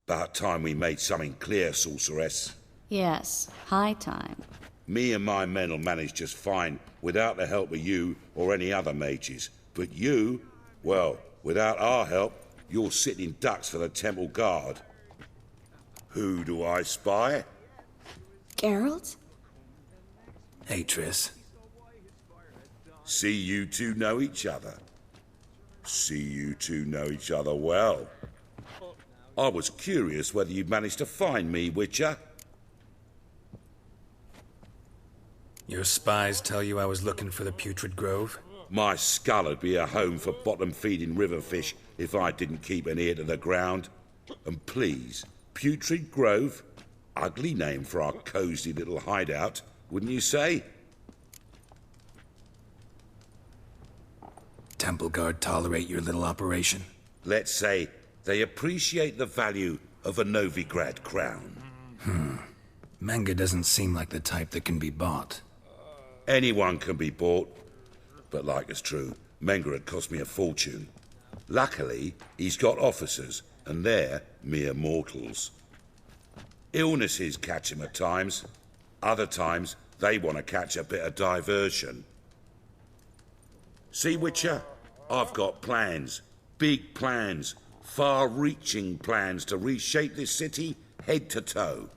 About time we made something clear, sorceress. Yes, high time. Me and my men'll manage just fine without the help of you or any other mages. But you, well, without our help, you're sitting ducks for the temple guard. Who do I spy? Geralt? Hey, Triss. See you two know each other. See you two know each other well. I was curious whether you'd managed to find me, Witcher. Your spies tell you I was looking for the Putrid Grove? My skull'd be a home for bottom-feeding river fish if I didn't keep an ear to the ground. And please, Putrid Grove? Ugly name for our cosy little hideout, wouldn't you say? Temple Guard tolerate your little operation? Let's say they appreciate the value of a Novigrad crown. Menga doesn't seem like the type that can be bought. Anyone can be bought. But like it's true, Menga had cost me a fortune. Luckily, he's got officers, and they're mere mortals. Illnesses catch him at times. Other times, they want to catch a bit of diversion. See, Witcher? I've got plans. Big plans. Far-reaching plans to reshape this city head to toe.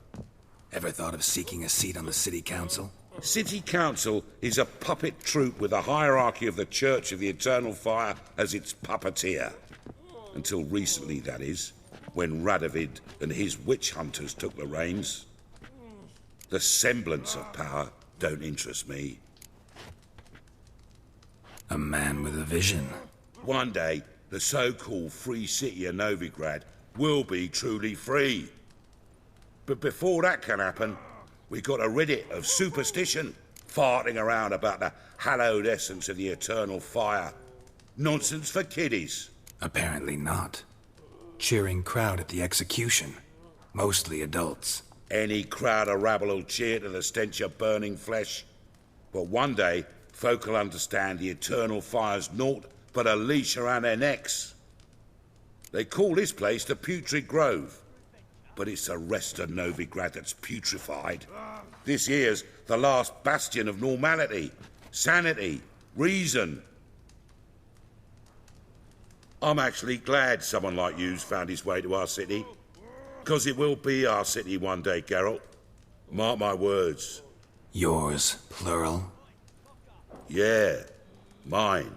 Ever thought of seeking a seat on the city council? City Council is a puppet troupe with a hierarchy of the Church of the Eternal Fire as its puppeteer. Until recently, that is, when Radovid and his witch hunters took the reins. The semblance of power don't interest me. A man with a vision. One day, the so-called free city of Novigrad will be truly free. But before that can happen, we got to rid it of superstition, farting around about the hallowed essence of the eternal fire. Nonsense for kiddies. Apparently not. Cheering crowd at the execution. Mostly adults. Any crowd of rabble will cheer to the stench of burning flesh. But one day, folk will understand the eternal fire's naught but a leash around their necks. They call this place the Putrid Grove. But it's the rest of Novigrad that's putrefied. This here's the last bastion of normality, sanity, reason. I'm actually glad someone like you's found his way to our city. Because it will be our city one day, Geralt. Mark my words. Yours, plural. Yeah, mine.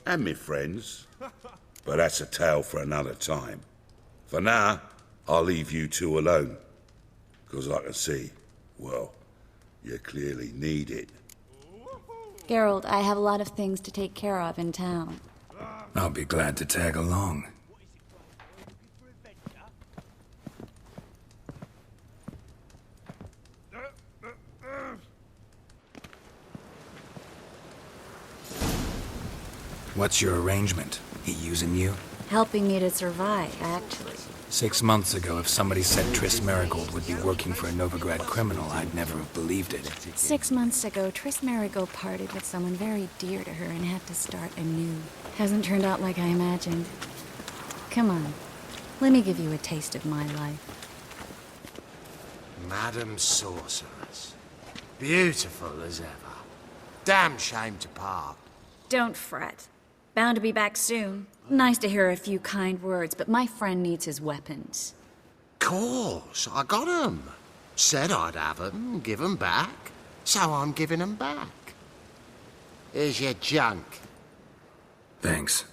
And me friends. But that's a tale for another time. For now, I'll leave you two alone. Because I can see, well, you clearly need it. Geralt, I have a lot of things to take care of in town. I'll be glad to tag along. What's your arrangement? He using you? Helping me to survive, actually. 6 months ago, if somebody said Triss Marigold would be working for a Novigrad criminal, I'd never have believed it. 6 months ago, Triss Marigold parted with someone very dear to her and had to start anew. Hasn't turned out like I imagined. Come on, let me give you a taste of my life. Madam Sorceress. Beautiful as ever. Damn shame to part. Don't fret. Bound to be back soon. Nice to hear a few kind words, but my friend needs his weapons. Course, I got 'em. Said I'd have 'em, give 'em back. So I'm giving 'em back. Here's your junk. Thanks.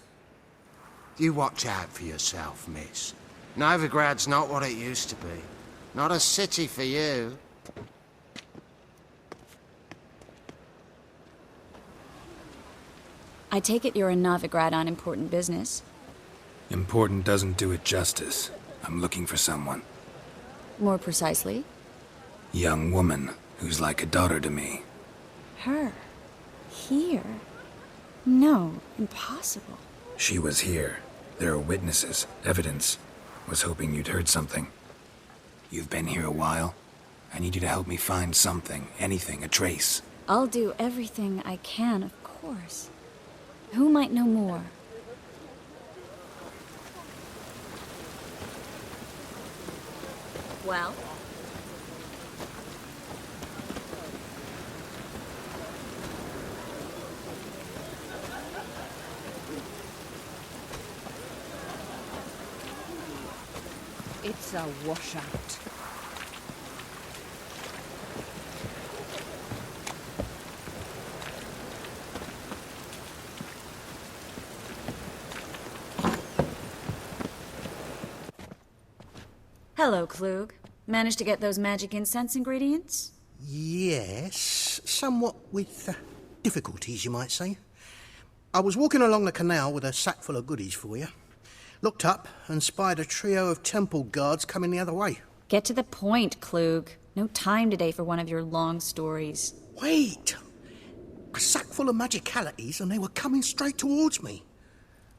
You watch out for yourself, miss. Novigrad's not what it used to be. Not a city for you. I take it you're in Novigrad on important business. Important doesn't do it justice. I'm looking for someone. More precisely? Young woman who's like a daughter to me. Her? Here? No, impossible. She was here. There are witnesses, evidence. Was hoping you'd heard something. You've been here a while. I need you to help me find something, anything, a trace. I'll do everything I can, of course. Who might know more? Well? It's a washout. Hello, Klug. Managed to get those magic incense ingredients? Yes, somewhat with difficulties, you might say. I was walking along the canal with a sack full of goodies for you. Looked up and spied a trio of temple guards coming the other way. Get to the point, Klug. No time today for one of your long stories. Wait! A sack full of magicalities and they were coming straight towards me.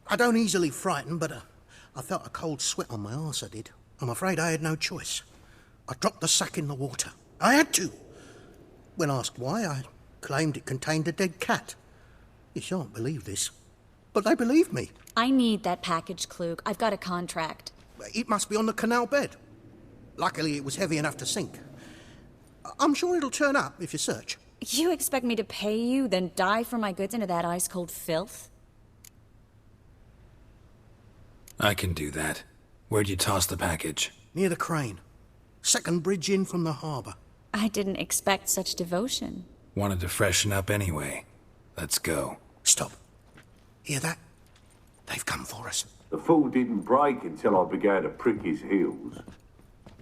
I don't easily frighten, but I felt a cold sweat on my arse, I did. I'm afraid I had no choice. I dropped the sack in the water. I had to. When asked why, I claimed it contained a dead cat. You shan't believe this, but they believed me. I need that package, Klug. I've got a contract. It must be on the canal bed. Luckily, it was heavy enough to sink. I'm sure it'll turn up if you search. You expect me to pay you, then dive for my goods into that ice-cold filth? I can do that. Where'd you toss the package? Near the crane. Second bridge in from the harbour. I didn't expect such devotion. Wanted to freshen up anyway. Let's go. Stop. Hear that? They've come for us. The fool didn't break until I began to prick his heels.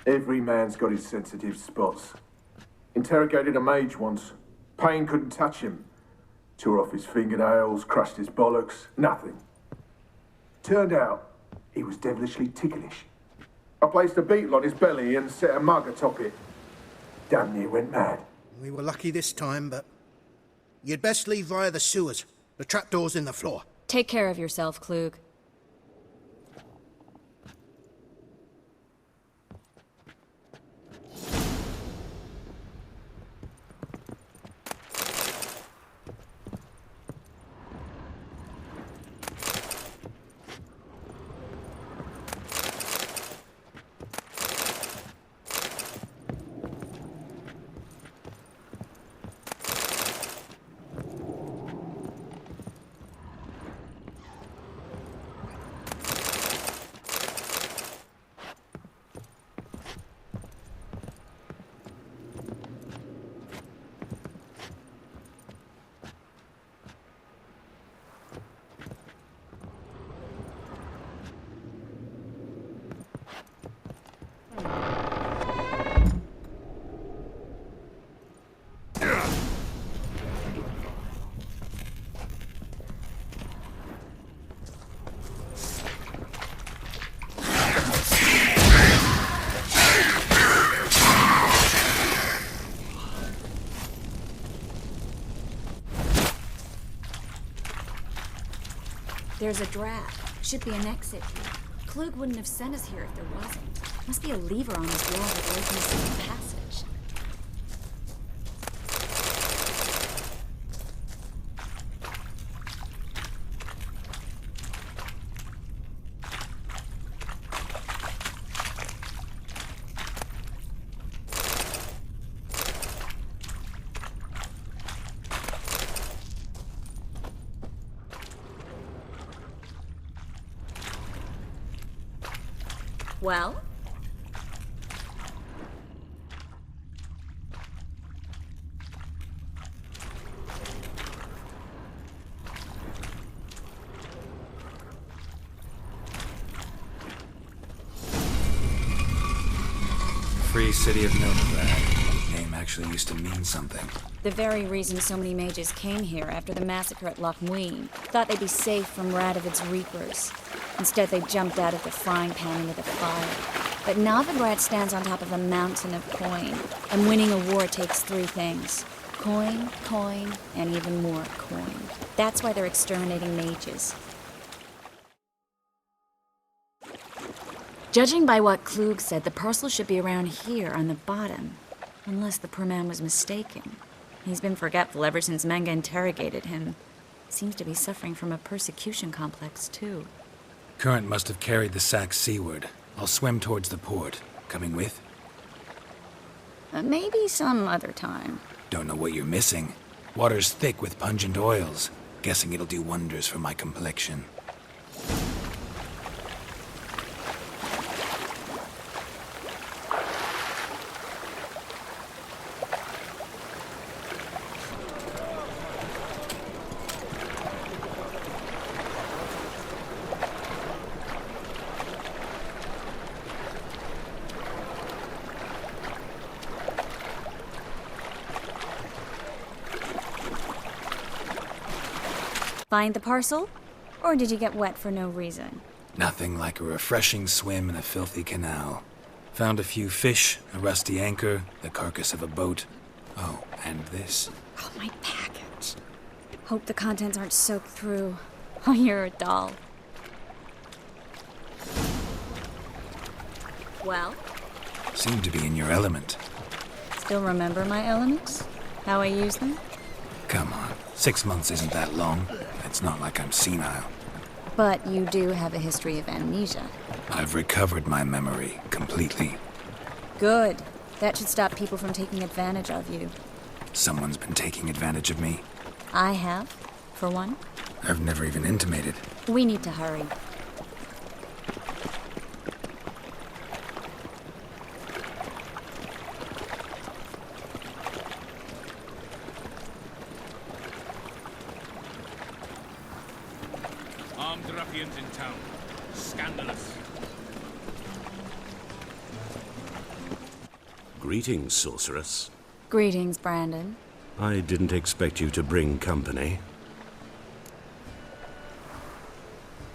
Every man's got his sensitive spots. Interrogated a mage once. Pain couldn't touch him. Tore off his fingernails, crushed his bollocks, nothing. Turned out, he was devilishly ticklish. I placed a beetle on his belly and set a mug atop it. Damn near went mad. We were lucky this time, but you'd best leave via the sewers. The trapdoor's in the floor. Take care of yourself, Klug. There's a draft. Should be an exit here. Klug wouldn't have sent us here if there wasn't. Must be a lever on this wall that opens the passage. Well? Free City of Novigrad. Name actually used to mean something. The very reason so many mages came here after the massacre at Loch Muin. Thought they'd be safe from Radovid's reapers. Instead, they jumped out of the frying pan into the fire. But Novigrad stands on top of a mountain of coin, and winning a war takes three things. Coin, coin, and even more coin. That's why they're exterminating mages. Judging by what Klug said, the parcel should be around here on the bottom. Unless the poor man was mistaken. He's been forgetful ever since Manga interrogated him. Seems to be suffering from a persecution complex, too. Current must have carried the sack seaward. I'll swim towards the port. Coming with? Maybe some other time. Don't know what you're missing. Water's thick with pungent oils. Guessing it'll do wonders for my complexion. Find the parcel? Or did you get wet for no reason? Nothing like a refreshing swim in a filthy canal. Found a few fish, a rusty anchor, the carcass of a boat. Oh, and this. Oh, my package. Hope the contents aren't soaked through. Oh, you're a doll. Well? Seem to be in your element. Still remember my elements? How I use them? Come on, 6 months isn't that long. It's not like I'm senile. But you do have a history of amnesia. I've recovered my memory completely. Good. That should stop people from taking advantage of you. Someone's been taking advantage of me. I have, for one. I've never even intimated. We need to hurry. Armed ruffians in town. Scandalous. Greetings, sorceress. Greetings, Brandon. I didn't expect you to bring company.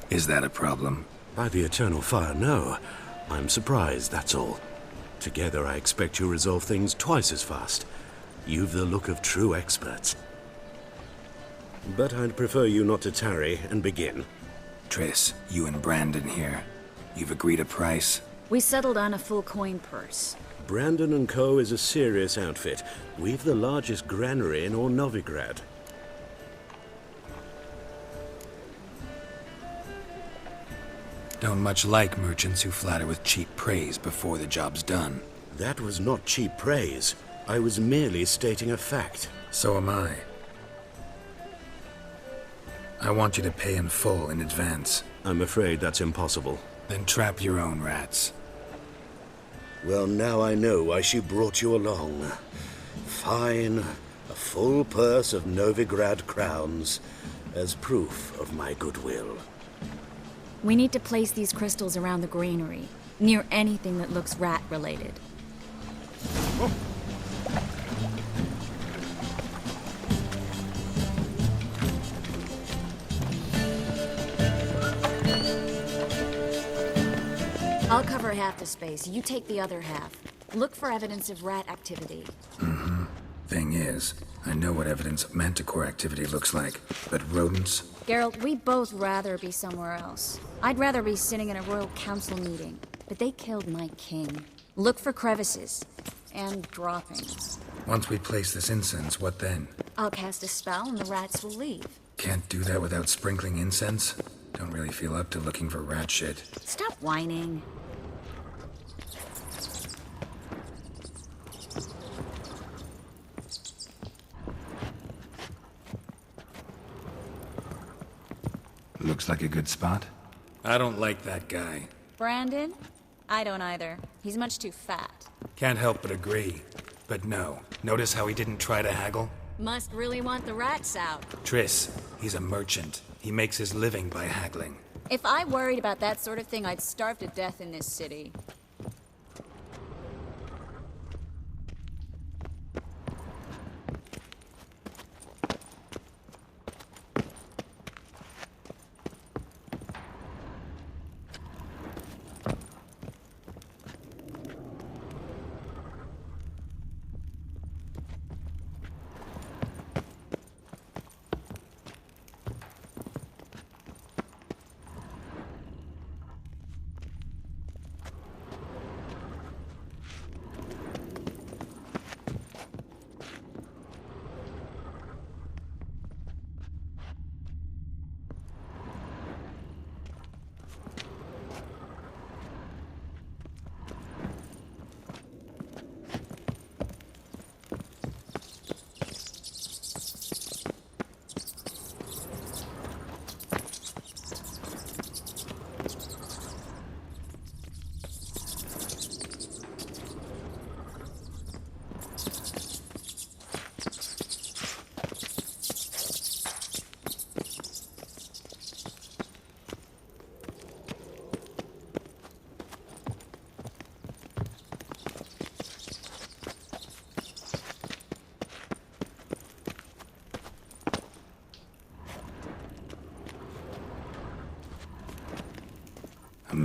Is that a problem? By the eternal fire, no. I'm surprised, that's all. Together, I expect you resolve things twice as fast. You've the look of true experts. But I'd prefer you not to tarry and begin. Triss, you and Brandon here. You've agreed a price? We settled on a full coin purse. Brandon & Co. is a serious outfit. We've the largest granary in all Novigrad. Don't much like merchants who flatter with cheap praise before the job's done. That was not cheap praise. I was merely stating a fact. So am I. I want you to pay in full in advance. I'm afraid that's impossible. Then trap your own rats. Well, now I know why she brought you along. Fine. A full purse of Novigrad crowns as proof of my goodwill. We need to place these crystals around the granary, near anything that looks rat-related. I'll cover half the space, you take the other half. Look for evidence of rat activity. Thing is, I know what evidence of manticore activity looks like, but rodents? Geralt, we'd both rather be somewhere else. I'd rather be sitting in a royal council meeting, but they killed my king. Look for crevices and droppings. Once we place this incense, what then? I'll cast a spell and the rats will leave. Can't do that without sprinkling incense? Don't really feel up to looking for rat shit. Stop whining. Looks like a good spot. I don't like that guy. Brandon? I don't either. He's much too fat. Can't help but agree. But no. Notice how he didn't try to haggle? Must really want the rats out. Triss, he's a merchant. He makes his living by haggling. If I worried about that sort of thing, I'd starve to death in this city.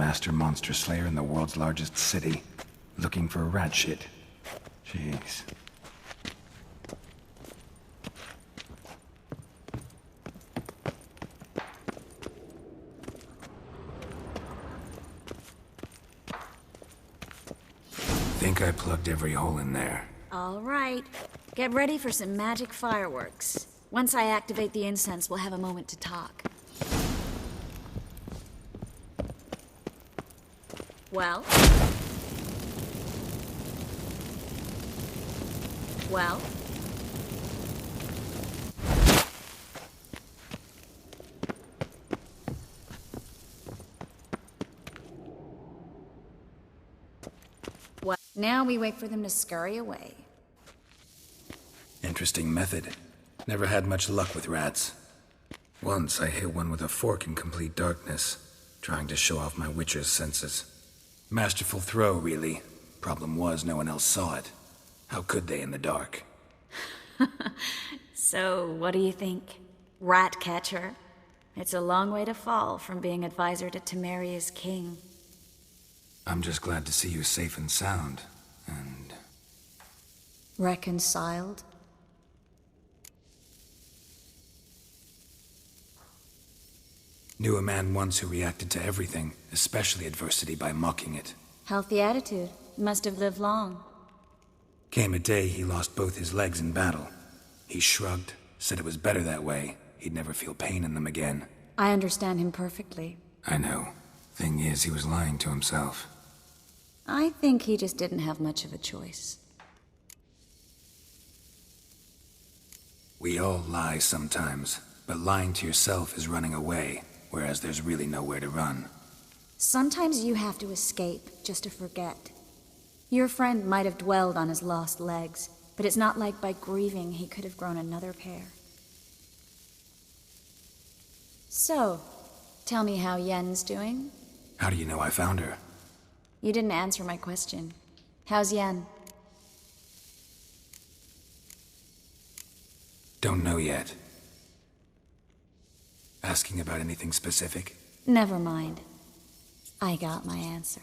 master monster slayer in the world's largest city, looking for rat shit. Jeez. Think I plugged every hole in there. All right. Get ready for some magic fireworks. Once I activate the incense, we'll have a moment to talk. Well? Well? What? Now we wait for them to scurry away. Interesting method. Never had much luck with rats. Once I hit one with a fork in complete darkness, trying to show off my witcher's senses. Masterful throw, really. Problem was, no one else saw it. How could they in the dark? So, what do you think? Rat catcher? It's a long way to fall from being advisor to Temeria's king. I'm just glad to see you safe and sound, and... Reconciled? Knew a man once who reacted to everything, especially adversity, by mocking it. Healthy attitude. Must have lived long. Came a day he lost both his legs in battle. He shrugged, said it was better that way. He'd never feel pain in them again. I understand him perfectly. I know. Thing is, he was lying to himself. I think he just didn't have much of a choice. We all lie sometimes, but lying to yourself is running away, whereas there's really nowhere to run. Sometimes you have to escape just to forget. Your friend might have dwelled on his lost legs, but it's not like by grieving he could have grown another pair. So, tell me how Yen's doing? How do you know I found her? You didn't answer my question. How's Yen? Don't know yet. Asking about anything specific? Never mind. I got my answer.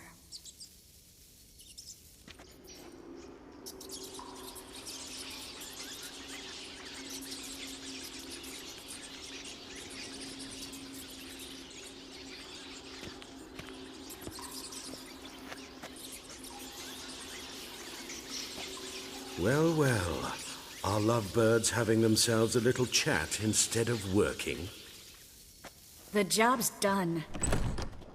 Well, well. Are lovebirds having themselves a little chat instead of working? The job's done.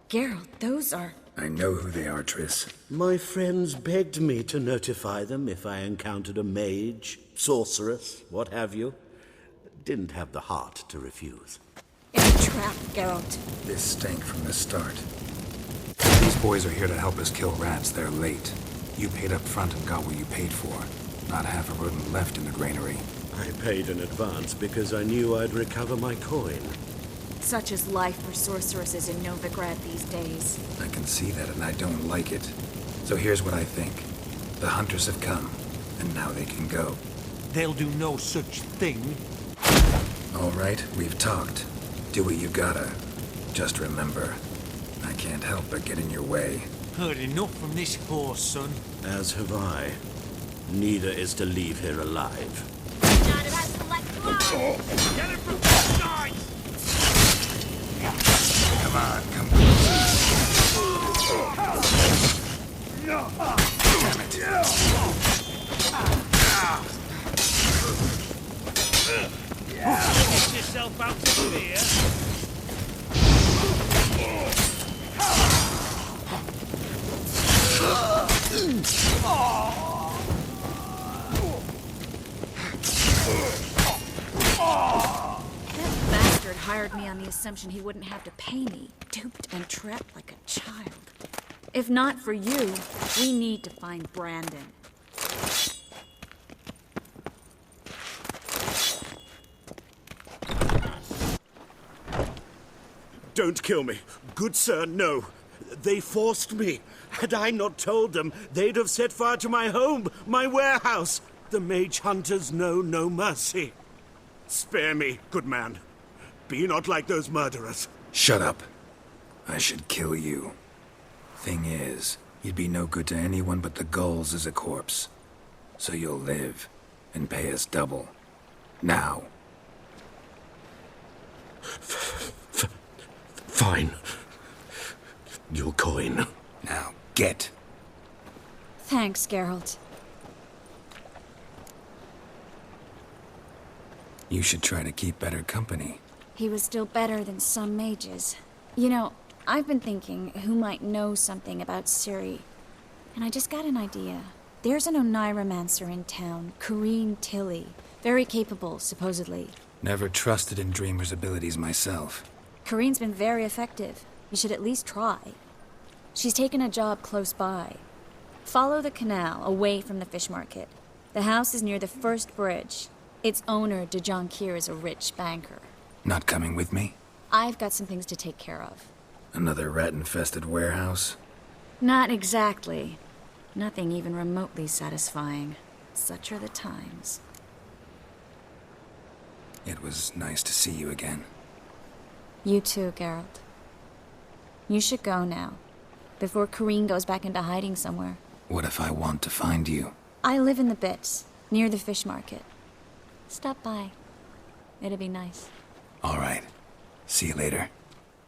Geralt, those are... I know who they are, Triss. My friends begged me to notify them if I encountered a mage, sorceress, what have you. Didn't have the heart to refuse. It's a trap, Geralt. This stank from the start. These boys are here to help us kill rats. They're late. You paid up front and got what you paid for. Not half a rodent left in the granary. I paid in advance because I knew I'd recover my coin. Such is life for sorceresses in Novigrad these days. I can see that, and I don't like it. So here's what I think. The hunters have come, and now they can go. They'll do no such thing. All right, we've talked. Do what you gotta. Just remember, I can't help but get in your way. Heard enough from this horse, son. As have I. Neither is to leave here alive. Get him from both sides! Come on, come on. Damn it. Get yourself out of here. That bastard hired me on the assumption he wouldn't have to pay me, duped and trapped like a child. If not for you, we need to find Brandon. Don't kill me. Good sir, no. They forced me. Had I not told them, they'd have set fire to my home, my warehouse. The mage hunters know no mercy. Spare me, good man. Be not like those murderers. Shut up. I should kill you. Thing is, you'd be no good to anyone but the gulls as a corpse. So you'll live, and pay us double. Now. Fine. Your coin. Now, get. Thanks, Geralt. You should try to keep better company. He was still better than some mages. You know, I've been thinking who might know something about Ciri. And I just got an idea. There's an Oneiromancer in town, Corrine Tilly. Very capable, supposedly. Never trusted in Dreamer's abilities myself. Corrine's been very effective. You should at least try. She's taken a job close by. Follow the canal, away from the fish market. The house is near the first bridge. Its owner, de Jonquier, is a rich banker. Not coming with me? I've got some things to take care of. Another rat-infested warehouse? Not exactly. Nothing even remotely satisfying. Such are the times. It was nice to see you again. You too, Geralt. You should go now, before Corrine goes back into hiding somewhere. What if I want to find you? I live in the Bits, near the fish market. Stop by. It'll be nice. All right. See you later.